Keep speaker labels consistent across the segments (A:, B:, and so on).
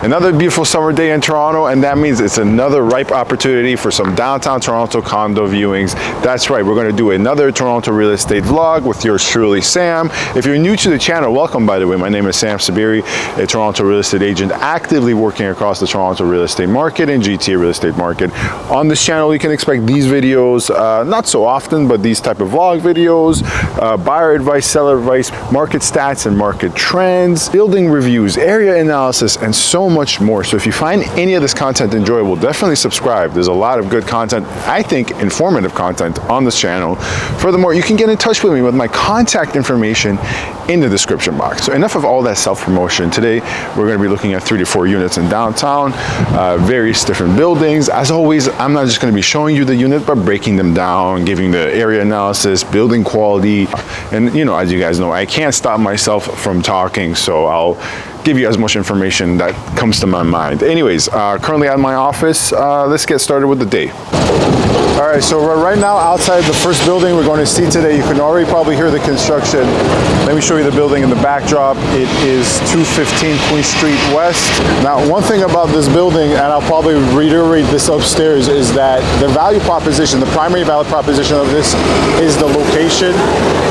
A: Another beautiful summer day in Toronto, and that means it's another ripe opportunity for some downtown Toronto condo viewings. That's right, we're going to do another Toronto real estate vlog with yours truly, Sam. If you're new to the channel, welcome by the way. My name is Sam Saberi, a Toronto real estate agent actively working across the Toronto real estate market and GTA real estate market. On this channel, you can expect these videos, not so often, but these type of vlog videos, buyer advice, seller advice, market stats and market trends, building reviews, area analysis, and so much more. So if you find any of this content enjoyable, definitely subscribe. There's a lot of good content, I think informative content on this channel. Furthermore, you can get in touch with me with my contact information in the description box. So enough of all that self-promotion. Today, we're going to be looking at 3 to 4 units in downtown, various different buildings. As always, I'm not just going to be showing you the unit, but breaking them down, giving the area analysis, building quality. And you know, as you guys know, I can't stop myself from talking, so I'll give you as much information that comes to my mind. Anyways, currently at my office, let's get started with the day. All right, so we're right now outside the first building we're going to see today. You can already probably hear the construction. Let me show you the building in the backdrop. It is 215 Queen Street West. Now, one thing about this building, and I'll probably reiterate this upstairs, is that the value proposition, the primary value proposition of this is the location.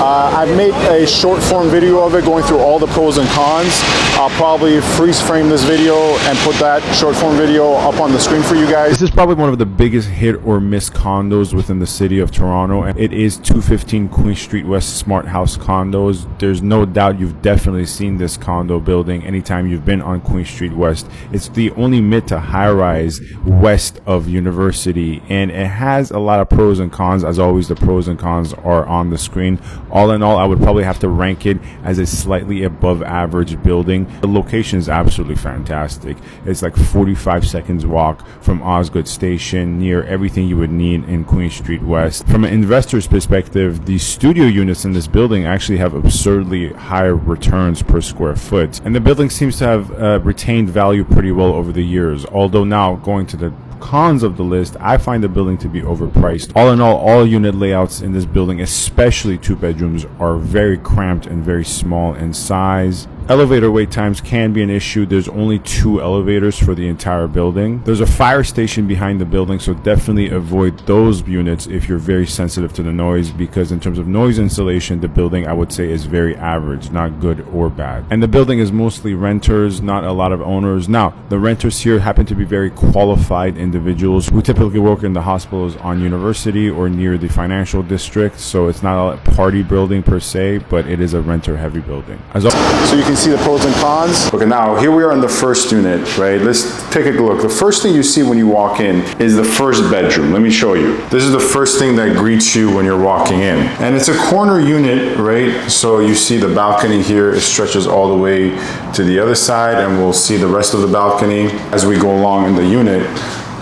A: I've made a short form video of it going through all the pros and cons. I'll probably freeze frame this video and put that short form video up on the screen for you guys.
B: This is probably one of the biggest hit or miss condos within the city of Toronto, and it is 215 Queen Street West Smart House Condos. There's no doubt you've definitely seen this condo building anytime you've been on Queen Street West. It's the only mid to high rise west of University, and it has a lot of pros and cons. As always, the pros and cons are on the screen. All in all, I would probably have to rank it as a slightly above average building. The location is absolutely fantastic. It's like 45 seconds walk from Osgood Station, near everything you would need in Queen Street West. From an investor's perspective, the studio units in this building actually have absurdly higher returns per square foot, and the building seems to have retained value pretty well over the years. Although now, going to the cons of the list, I find the building to be overpriced. All in all unit layouts in this building, especially 2 bedrooms, are very cramped and very small in size. Elevator wait times can be an issue. There's only 2 elevators for the entire building. There's a fire station behind the building, so definitely avoid those units if you're very sensitive to the noise, because in terms of noise insulation, the building, I would say, is very average, not good or bad. And the building is mostly renters, not a lot of owners. Now, the renters here happen to be very qualified individuals who typically work in the hospitals on University or near the financial district, so it's not a party building per se, but it is a renter heavy building.
A: So you can see the pros and cons. Okay, now here we are in the first unit, right? Let's take a look. The first thing you see when you walk in is the first bedroom. Let me show you. This is the first thing that greets you when you're walking in. And it's a corner unit, right? So you see the balcony here. It stretches all the way to the other side, and we'll see the rest of the balcony as we go along in the unit.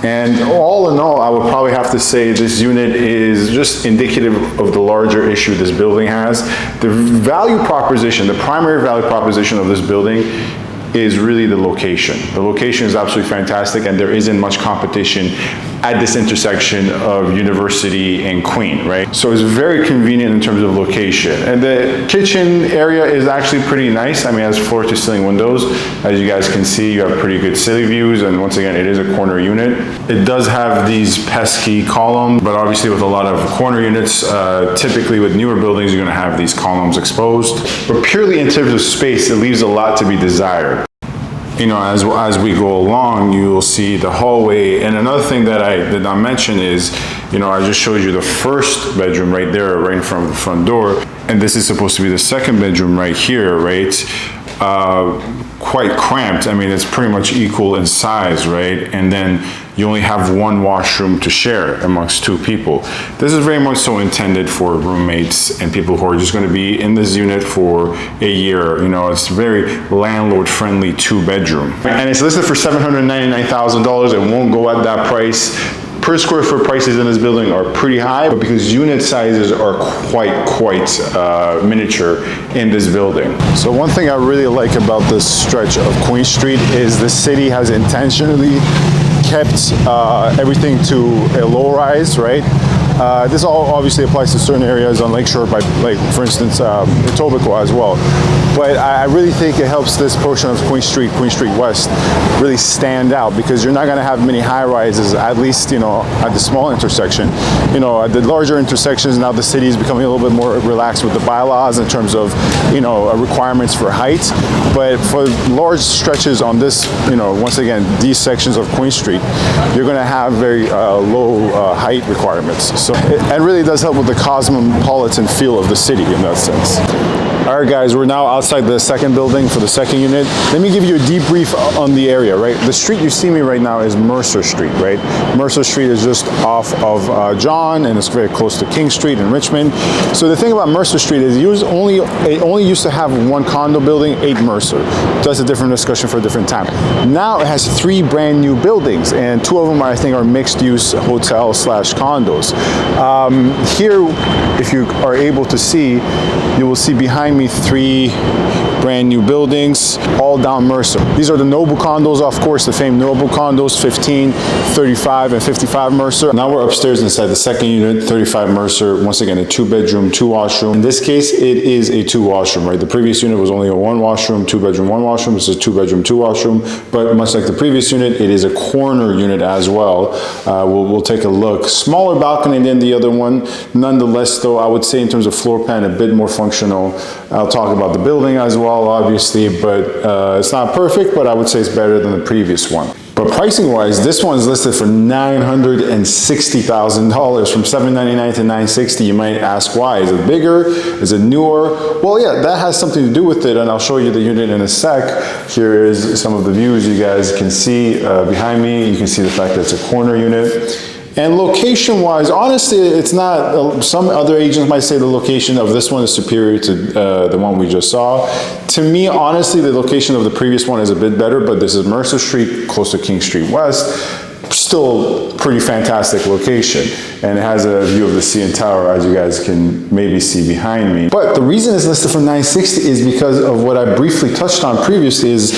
A: And all in all, I would probably have to say this unit is just indicative of the larger issue this building has. The value proposition, the primary value proposition of this building is really the location. The location is absolutely fantastic, and there isn't much competition at this intersection of University and Queen, right? So it's very convenient in terms of location. And the kitchen area is actually pretty nice. I mean, it has floor to ceiling windows. As you guys can see, you have pretty good city views, and once again, it is a corner unit. It does have these pesky columns, but obviously with a lot of corner units, typically with newer buildings, you're gonna have these columns exposed. But purely in terms of space, it leaves a lot to be desired. You know, as we go along, you will see the hallway. And another thing that I did not mention is, you know, I just showed you the first bedroom right there, right in front of the front door. And this is supposed to be the second bedroom right here, right? Quite cramped. I mean, it's pretty much equal in size, right? And then you only have 1 washroom to share amongst 2 people. This is very much so intended for roommates and people who are just going to be in this unit for a year. You know, it's very landlord friendly 2 bedroom. And it's listed for $799,000. It won't go at that price. Per square foot prices in this building are pretty high, but because unit sizes are quite miniature in this building. So one thing I really like about this stretch of Queen Street is the city has intentionally kept everything to a low rise, right? This all obviously applies to certain areas on Lakeshore, by, like for instance, Etobicoke as well. But I really think it helps this portion of Queen Street West really stand out, because you're not going to have many high rises, at least, at the small intersection. At the larger intersections, now the city is becoming a little bit more relaxed with the bylaws in terms of, requirements for height. But for large stretches on this, once again, these sections of Queen Street, you're going to have very low height requirements. So it really does help with the cosmopolitan feel of the city in that sense. All right, guys, we're now outside the second building for the second unit. Let me give you a debrief on the area, right? The street you see me right now is Mercer Street, right? Mercer Street is just off of John, and it's very close to King Street in Richmond. So the thing about Mercer Street is it only used to have one condo building, 8 Mercer. That's a different discussion for a different time. Now it has 3 brand new buildings, and 2 of them I think are mixed use hotel / condos. Here, if you are able to see, you will see behind me 3 brand new buildings, all down Mercer. These are the Noble condos, of course, the famed Noble condos, 15, 35, and 55 Mercer. Now we're upstairs inside the second unit, 35 Mercer. Once again, a 2-bedroom, 2-washroom. In this case, it is a 2-washroom, right? The previous unit was only a 1-washroom, 2-bedroom, 1-washroom. This is a 2-bedroom, 2-washroom. But much like the previous unit, it is a corner unit as well. We'll take a look. Smaller balcony than the other one. Nonetheless, though, I would say in terms of floor plan, a bit more functional. I'll talk about the building as well, obviously, but it's not perfect, but I would say it's better than the previous one. But pricing wise, this one's listed for $960,000 from $799 to $960. You might ask why. Is it bigger? Is it newer? Well, yeah, that has something to do with it, and I'll show you the unit in a sec. Here is some of the views you guys can see behind me. You can see the fact that it's a corner unit. And location-wise, honestly, it's not, some other agents might say the location of this one is superior to the one we just saw. To me, honestly, the location of the previous one is a bit better, but this is Mercer Street, close to King Street West. Still pretty fantastic location. And it has a view of the CN Tower, as you guys can maybe see behind me. But the reason it's listed for $960 is because of what I briefly touched on previously is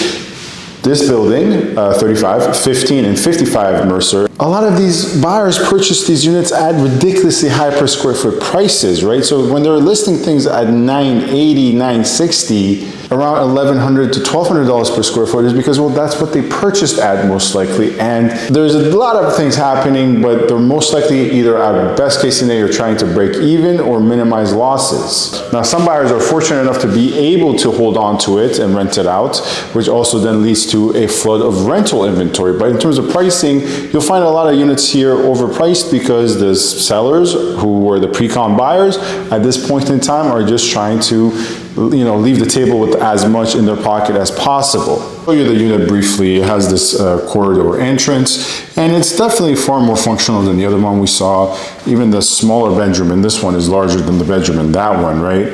A: this building, 35, 15, and 55 Mercer. A lot of these buyers purchase these units at ridiculously high per square foot prices, right? So when they're listing things at $980, $960, around $1,100 to $1,200 per square foot is because, well, that's what they purchased at most likely. And there's a lot of things happening, but they're most likely either at best case scenario trying to break even or minimize losses. Now, some buyers are fortunate enough to be able to hold on to it and rent it out, which also then leads to a flood of rental inventory. But in terms of pricing, you'll find a lot of units here overpriced because the sellers, who were the pre-con buyers, at this point in time are just trying to leave the table with as much in their pocket as possible. I'll show you the unit briefly. It has this corridor entrance, and it's definitely far more functional than the other one we saw. Even the smaller bedroom in this one is larger than the bedroom in that one, right?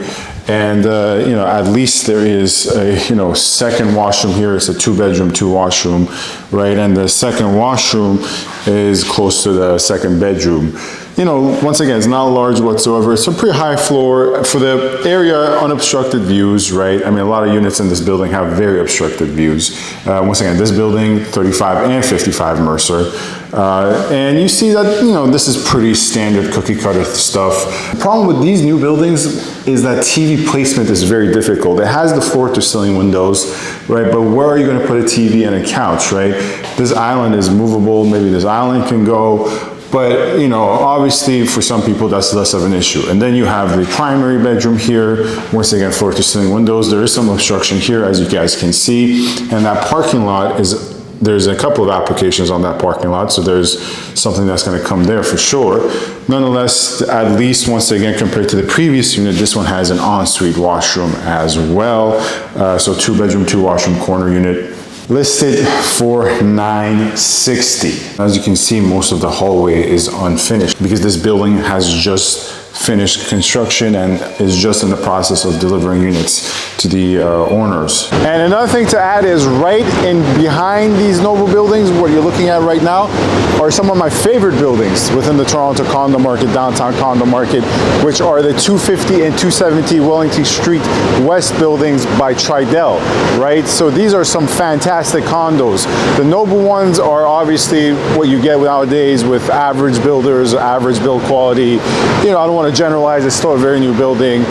A: And, at least there is a, second washroom here. It's a 2-bedroom, 2-washroom, right? And the second washroom is close to the second bedroom. Once again, it's not large whatsoever. It's a pretty high floor for the area, unobstructed views, right? I mean, a lot of units in this building have very obstructed views. Once again, this building, 35 and 55 Mercer. And you see that, this is pretty standard cookie cutter stuff. The problem with these new buildings is that TV placement is very difficult. It has the floor to ceiling windows, right? But where are you going to put a TV and a couch, right? This island is movable. Maybe this island can go. But, obviously for some people that's less of an issue. And then you have the primary bedroom here. Once again, floor to ceiling windows. There is some obstruction here, as you guys can see. And that parking lot there's a couple of applications on that parking lot. So there's something that's going to come there for sure. Nonetheless, at least once again, compared to the previous unit, this one has an ensuite washroom as well. So 2-bedroom, 2-washroom corner unit. Listed for $960. As you can see, most of the hallway is unfinished because this building has just finished construction and is just in the process of delivering units to the owners. And another thing to add is right in behind these noble buildings, what you're looking at right now, are some of my favorite buildings within the Toronto condo market, downtown condo market, which are the 250 and 270 Wellington Street West buildings by Tridel, right? So these are some fantastic condos. The noble ones are obviously what you get nowadays with average builders, average build quality. You know, I don't want to generalize, it's still a very new building,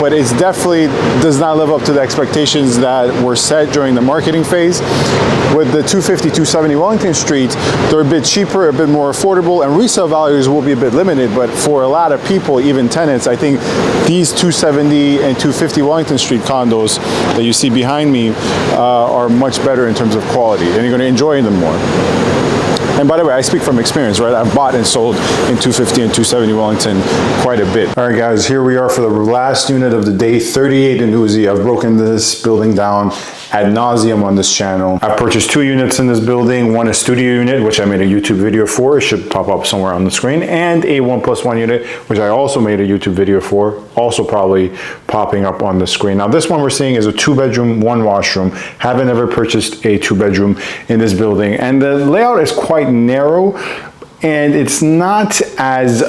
A: but it's definitely does not live up to the expectations that were set during the marketing phase. With the 250, 270 Wellington Street, they're a bit cheaper, a bit more affordable, and resale values will be a bit limited, but for a lot of people, even tenants, I think these 270 and 250 Wellington Street condos that you see behind me are much better in terms of quality, and you're going to enjoy them more. And by the way, I speak from experience, right? I've bought and sold in 250 and 270 Wellington quite a bit. All right, guys, here we are for the last unit of the day, 38 in Uzi. I've broken this building down ad nauseum on this channel. I purchased 2 units in this building, one a studio unit, which I made a YouTube video for, it should pop up somewhere on the screen, and a 1+1 unit, which I also made a YouTube video for, also probably popping up on the screen. Now this one we're seeing is a 2-bedroom, 1 washroom. Haven't ever purchased a 2-bedroom in this building, and the layout is quite narrow, and it's not as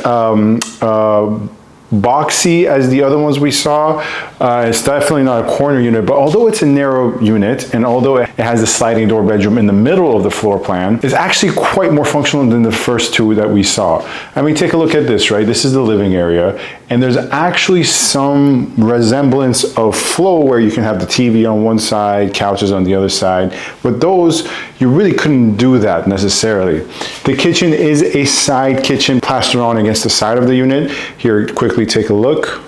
A: boxy as the other ones we saw. It's definitely not a corner unit, but although it's a narrow unit and although it has a sliding door bedroom in the middle of the floor plan, it's actually quite more functional than the first 2 that we saw. I mean, take a look at this, right? This is the living area, and there's actually some resemblance of flow where you can have the TV on one side, couches on the other side. With those, you really couldn't do that necessarily. The kitchen is a side kitchen plastered on against the side of the unit. Here, quickly take a look.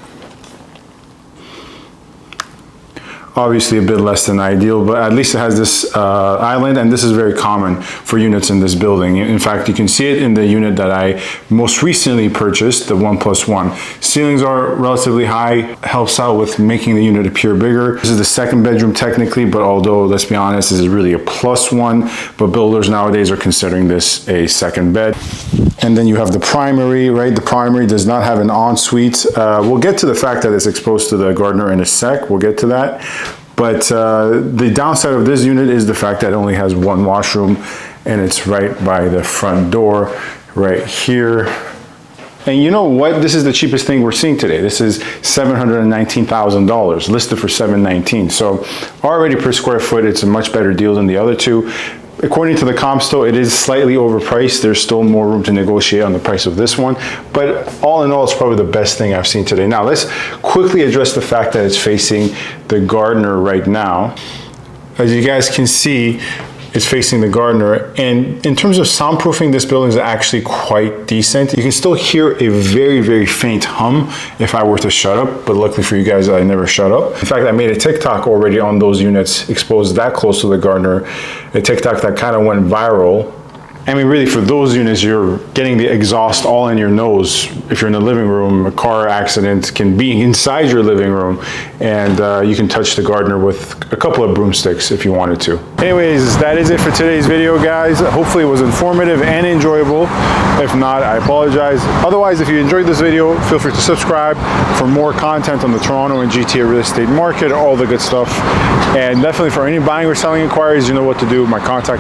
A: Obviously a bit less than ideal, but at least it has this island, and this is very common for units in this building. In fact, you can see it in the unit that I most recently purchased, the 1+1. Ceilings are relatively high, helps out with making the unit appear bigger. This is the 2nd bedroom technically, but although, let's be honest, this is really a +1, but builders nowadays are considering this a 2nd bed. And then you have the primary, right? The primary does not have an ensuite. We'll get to the fact that it's exposed to the gardener in a sec. We'll get to that. But the downside of this unit is the fact that it only has 1 washroom, and it's right by the front door, right here. And you know what? This is the cheapest thing we're seeing today. This is $719,000, listed for $719,000. So already per square foot, it's a much better deal than the other 2. According to the comps though, it is slightly overpriced. There's still more room to negotiate on the price of this one, but all in all, it's probably the best thing I've seen today. Now let's quickly address the fact that it's facing the gardener right now. As you guys can see, it's facing the gardener, and in terms of soundproofing, this building is actually quite decent. You can still hear a very, very faint hum if I were to shut up, but luckily for you guys, I never shut up. In fact, I made a TikTok already on those units exposed that close to the gardener, a TikTok that kind of went viral. I mean, really, for those units, you're getting the exhaust all in your nose. If you're in the living room, a car accident can be inside your living room, and you can touch the gardener with a couple of broomsticks if you wanted to. Anyways, that is it for today's video, guys. Hopefully it was informative and enjoyable. If not, I apologize. Otherwise, if you enjoyed this video, feel free to subscribe for more content on the Toronto and GTA real estate market, all the good stuff. And definitely for any buying or selling inquiries, you know what to do. My contact